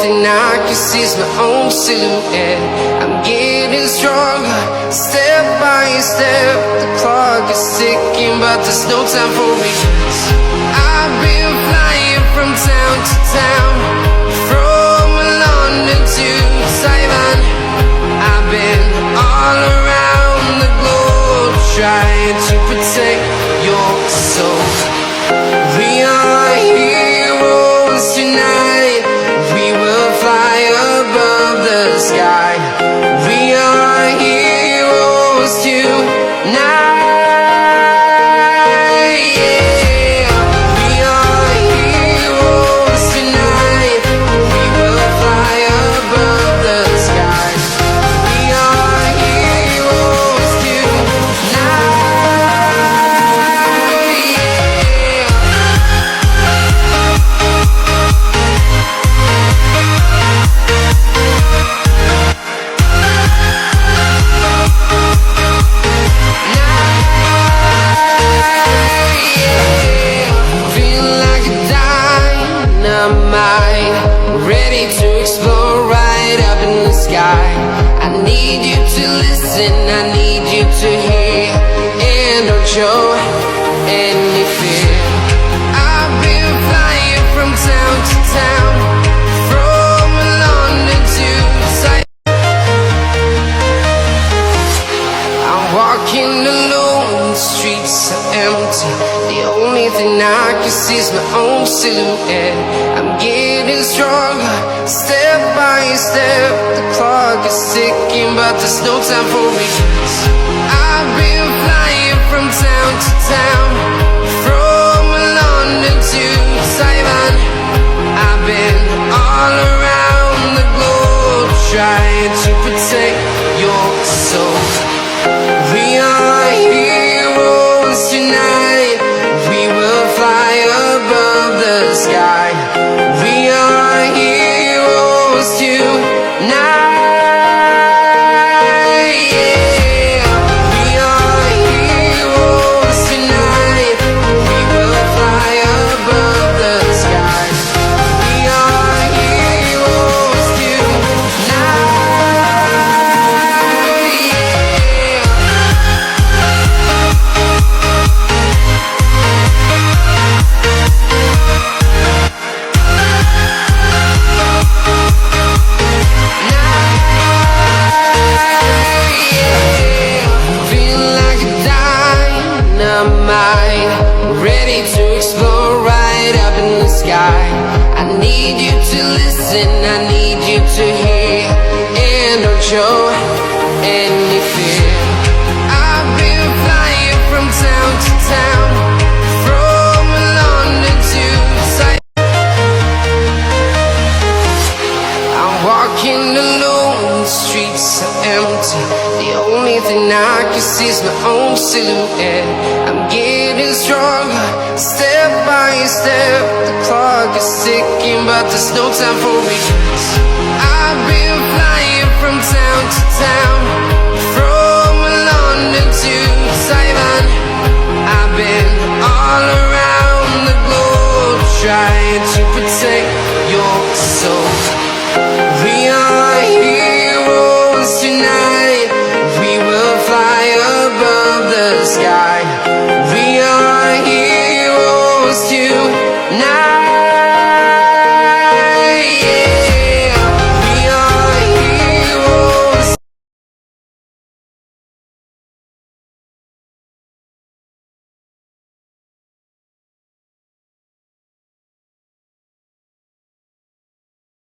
thing I can see is my own silhouette. I'm getting stronger, step by step. The clock is ticking, but there's no time for regrets. I've been flying from town to town, from London to Taiwan. I've been all around the globe, trying to protect your soul. We are heroes tonight. We will fly above the sky. We are heroes tonight. Ready to explore right up in the sky. I need you to listen, I need you to hear, and don't show any fear. I've been flying from town to town, from London to Taiwan. I'm walking alone, the streets are empty. The only thing I can see is my own silhouette. I'm getting stronger, step by step. The clock is ticking, but there's no time for regrets. I've been flying from town to town, from London to Taiwan. I've been all around the globe, trying to protect your soul. We are heroes tonight. We will fly above the sky. We are heroes tonight. Yeah. We are heroes tonight. We will fly above the sky. We are heroes tonight. Ready to explore right up in the sky. I need you to listen, I need you to hear, and don't show any fear. I've been flying from town to town, from London to Taiwan. I'm walking alone, the streets are empty. The only thing I can see is my own silhouette. I'm getting stronger, step by step. The clock is ticking, but there's no time for regrets. I've been